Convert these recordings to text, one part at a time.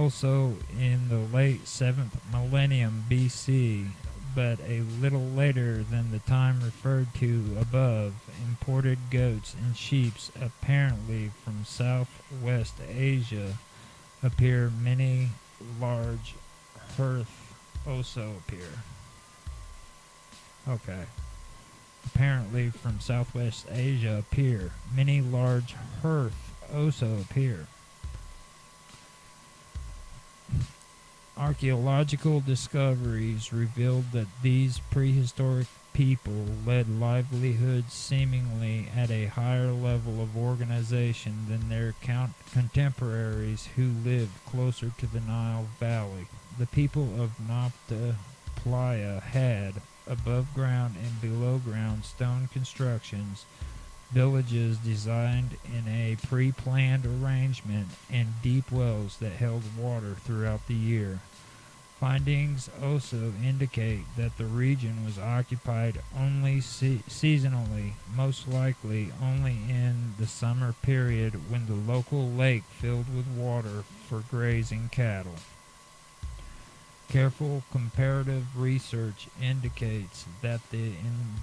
also in the late 7th millennium BC, but a little later than the time referred to above, imported goats and sheep, apparently from Southwest Asia, appear. Many large hearth also appear. Okay. Apparently from Southwest Asia appear. Many large hearth also appear. Archaeological discoveries revealed that these prehistoric people led livelihoods seemingly at a higher level of organization than their contemporaries who lived closer to the Nile Valley. The people of Nabta Playa had, above ground and below ground stone constructions, villages designed in a pre-planned arrangement, and deep wells that held water throughout the year. Findings also indicate that the region was occupied only seasonally, most likely only in the summer period when the local lake filled with water for grazing cattle. Careful comparative research indicates that the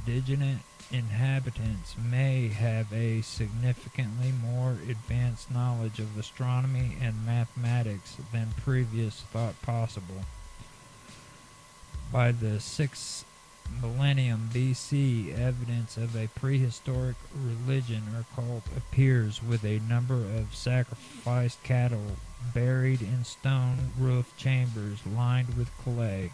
indigenous inhabitants may have a significantly more advanced knowledge of astronomy and mathematics than previous thought possible. By the 6th millennium BC, evidence of a prehistoric religion or cult appears, with a number of sacrificed cattle buried in stone roof chambers lined with clay.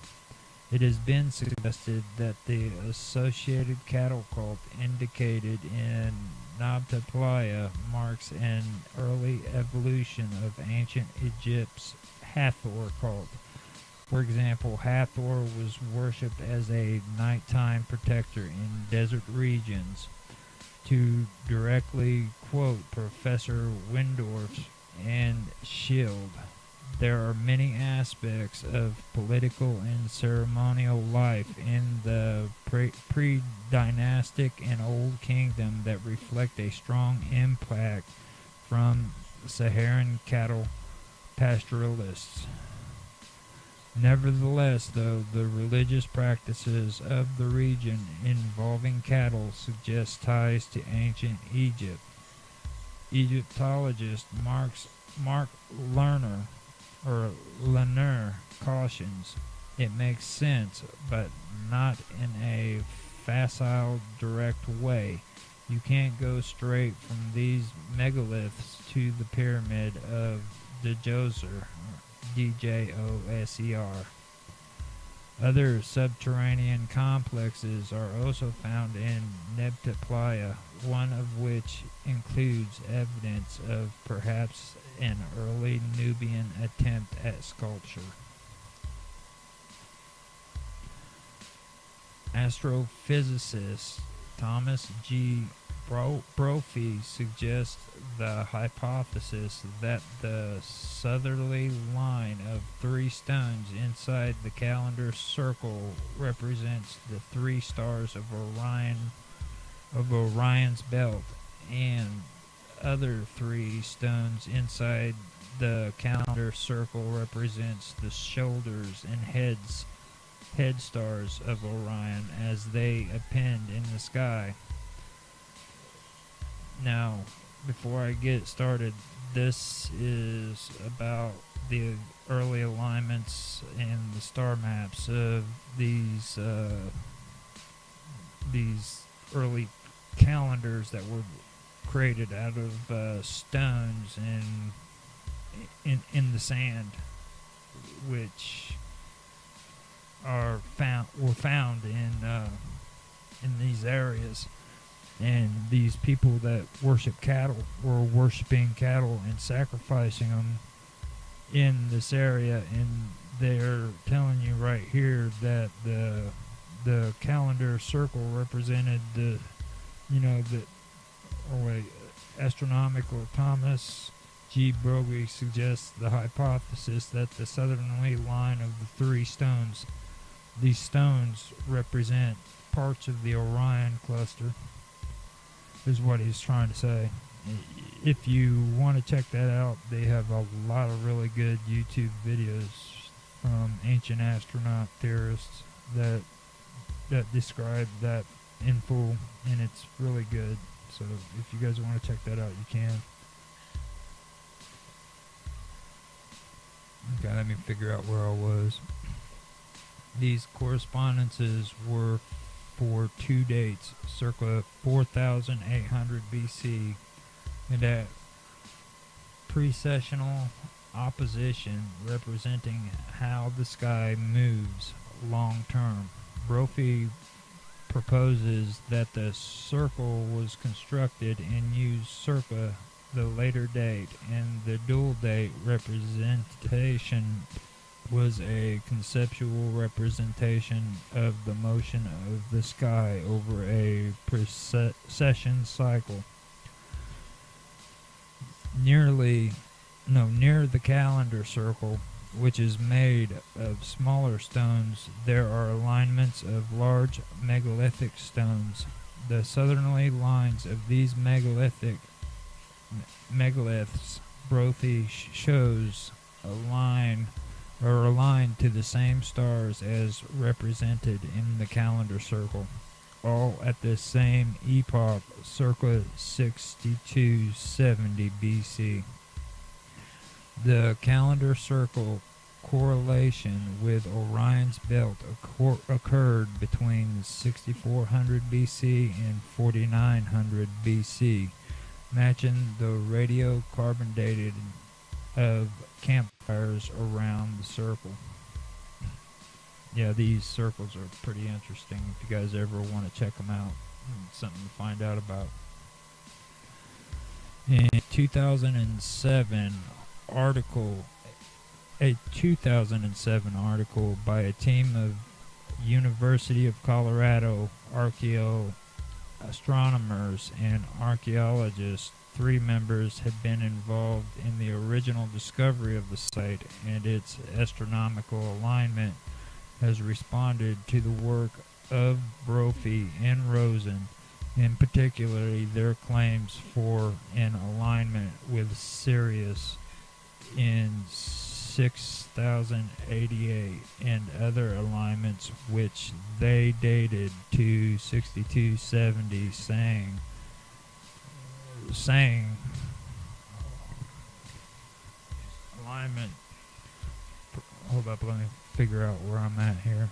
It has been suggested that the associated cattle cult indicated in Nabta Playa marks an early evolution of ancient Egypt's Hathor cult. For example, Hathor was worshipped as a nighttime protector in desert regions. To directly quote Professor Windorf and Schild, there are many aspects of political and ceremonial life in the pre-dynastic and Old Kingdom that reflect a strong impact from Saharan cattle pastoralists. Nevertheless, though, the religious practices of the region involving cattle suggest ties to ancient Egypt. Egyptologist Mark Lerner cautions, it makes sense, but not in a facile, direct way. You can't go straight from these megaliths to the pyramid of Djoser, Djoser. Other subterranean complexes are also found in Nabta Playa, one of which includes evidence of perhaps an early Nubian attempt at sculpture. Astrophysicist Thomas G. Brophy suggests the hypothesis that the southerly line of three stones inside the calendar circle represents the three stars of Orion's belt, and other three stones inside the calendar circle represents the shoulders and head stars of Orion as they append in the sky. Now, before I get started, this is about the early alignments and the star maps of these early calendars that were created out of stones and in the sand, which were found in these areas. And these people that worship cattle were worshiping cattle and sacrificing them in this area, and they're telling you right here that the calendar circle represented astronomical Thomas G. Brophy suggests the hypothesis that the southerly line of the three stones, these stones represent parts of the Orion cluster, is what he's trying to say. If you want to check that out, they have a lot of really good YouTube videos from ancient astronaut theorists that describe that in full, and it's really good. So if you guys want to check that out, you can. Okay, let me figure out where I was. These correspondences were for two dates, circa 4800 BC, and at precessional opposition representing how the sky moves long term. Brophy proposes that the circle was constructed and used circa the later date, and the dual date representation was a conceptual representation of the motion of the sky over a precession cycle. Near the calendar circle, which is made of smaller stones, there are alignments of large megalithic stones. The southerly lines of these megaliths, Brophy shows are aligned to the same stars as represented in the calendar circle, all at the same epoch, circa 6270 BC. The calendar circle correlation with Orion's belt occurred between 6400 BC and 4900 BC, matching the radiocarbon dating of campfires around the circle. Yeah, these circles are pretty interesting if you guys ever want to check them out. Something to find out about. In 2007 a 2007 article by a team of University of Colorado astronomers and archaeologists. 3 members had been involved in the original discovery of the site and its astronomical alignment, has responded to the work of Brophy and Rosen, in particular their claims for an alignment with Sirius in 6088 and other alignments which they dated to 6270, saying alignment. Hold up, let me figure out where I'm at here.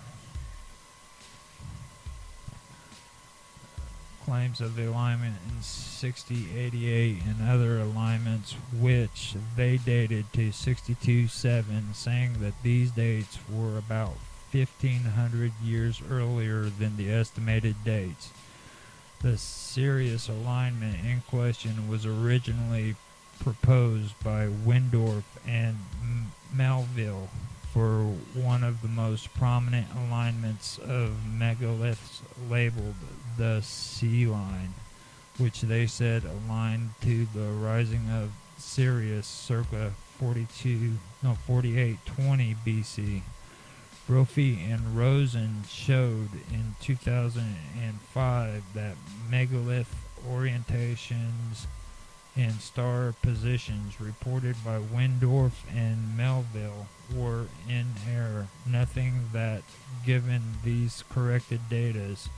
Claims of the alignment in 6088 and other alignments which they dated to 62-7, saying that these dates were about 1500 years earlier than the estimated dates. The Sirius alignment in question was originally proposed by Windorf and Melville for one of the most prominent alignments of megaliths labeled the sea line, which they said aligned to the rising of Sirius circa 4820 BC. Brophy and Rosen showed in 2005 that megalith orientations and star positions reported by Windorf and Melville were in error. Nothing that, given these corrected datas,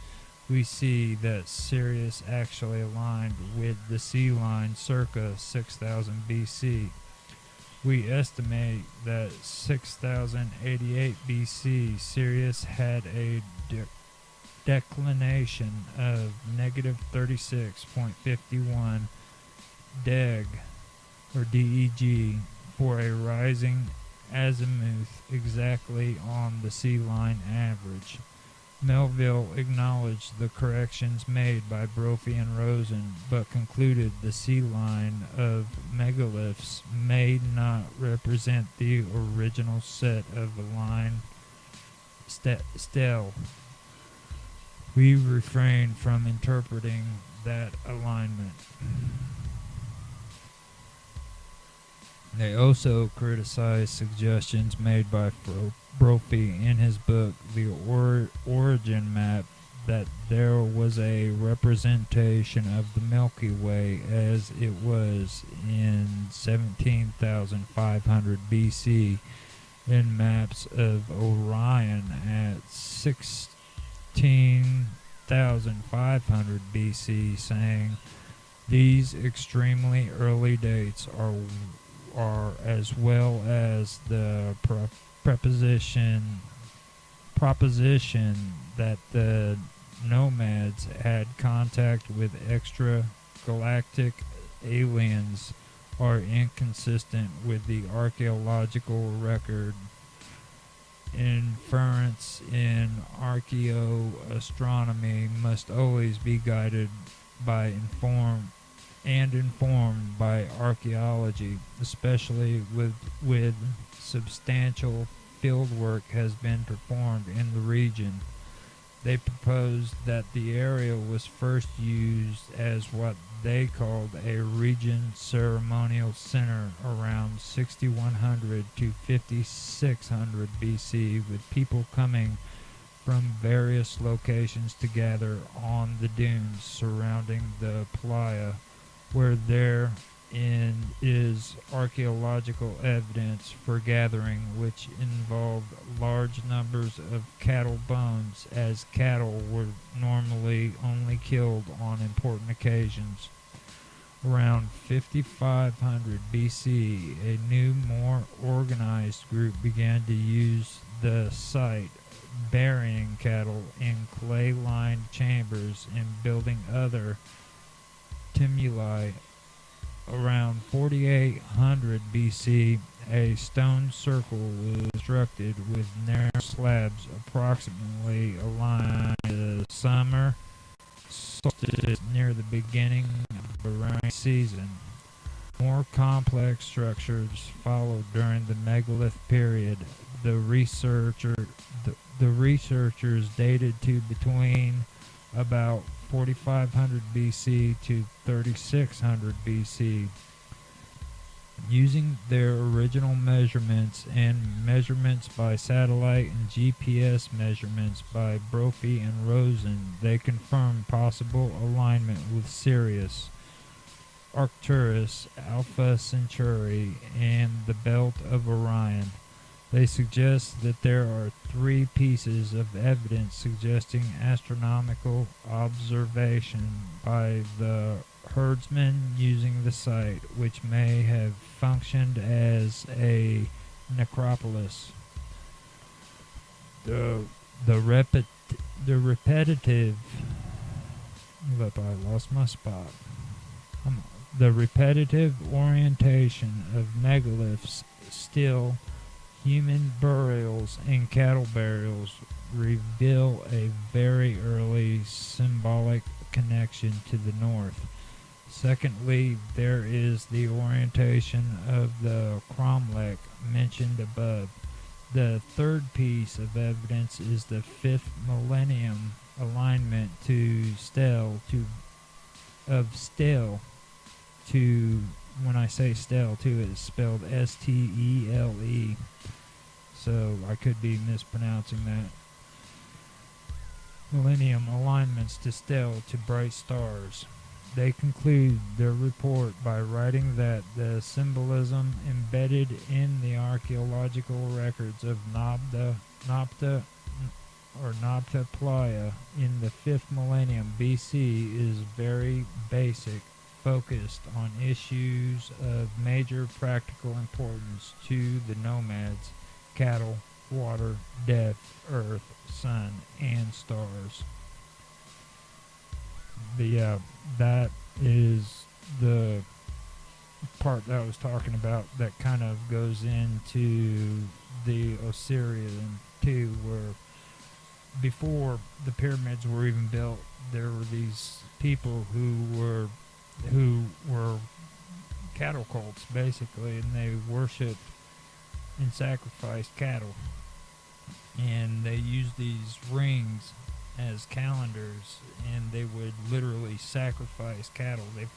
we see that Sirius actually aligned with the sea line circa 6000 BC. We estimate that 6088 BC Sirius had a declination of negative 36.51 deg or DEG for a rising azimuth exactly on the sea line average. Melville acknowledged the corrections made by Brophy and Rosen, but concluded the sea line of megaliths may not represent the original set of aligned stele. We refrain from interpreting that alignment. They also criticized suggestions made by Brophy in his book, The Origin Map, that there was a representation of the Milky Way as it was in 17,500 BC in maps of Orion at 16,500 BC, saying these extremely early dates are as well as the proposition that the nomads had contact with extragalactic aliens are inconsistent with the archaeological record. Inference in archaeoastronomy must always be guided by informed by archaeology, especially with substantial fieldwork has been performed in the region. They proposed that the area was first used as what they called a region ceremonial center around 6100 to 5600 BC, with people coming from various locations to gather on the dunes surrounding the playa, where there is archaeological evidence for gathering, which involved large numbers of cattle bones, as cattle were normally only killed on important occasions. Around 5500 BC, a new, more organized group began to use the site, burying cattle in clay-lined chambers and building other tumuli. Around 4800 BC, a stone circle was constructed with narrow slabs approximately aligned to the summer solstice near the beginning of the rainy season. More complex structures followed during the megalith period. The researchers dated to between about 4500 BC to 3600 BC. Using their original measurements and measurements by satellite and GPS measurements by Brophy and Rosen, they confirmed possible alignment with Sirius, Arcturus, Alpha Centauri, and the belt of Orion. They suggest that there are three pieces of evidence suggesting astronomical observation by the herdsmen using the site, which may have functioned as a necropolis. The repetitive orientation of megaliths, still human burials, and cattle burials reveal a very early symbolic connection to the north. Secondly, there is the orientation of the cromlech mentioned above. The third piece of evidence is the 5th millennium alignment to stele to when I say stele too, it's spelled S-T-E-L-E. So I could be mispronouncing that. Millennium alignments to stele to bright stars. They conclude their report by writing that the symbolism embedded in the archaeological records of Nabta Playa in the 5th millennium BC is very basic, focused on issues of major practical importance to the nomads: cattle, water, death, earth, sun, and stars. That is the part that I was talking about that kind of goes into the Osirian too, where before the pyramids were even built, there were these people who were cattle cults basically, and they worshipped and sacrificed cattle, and they used these rings as calendars, and they would literally sacrifice cattle. They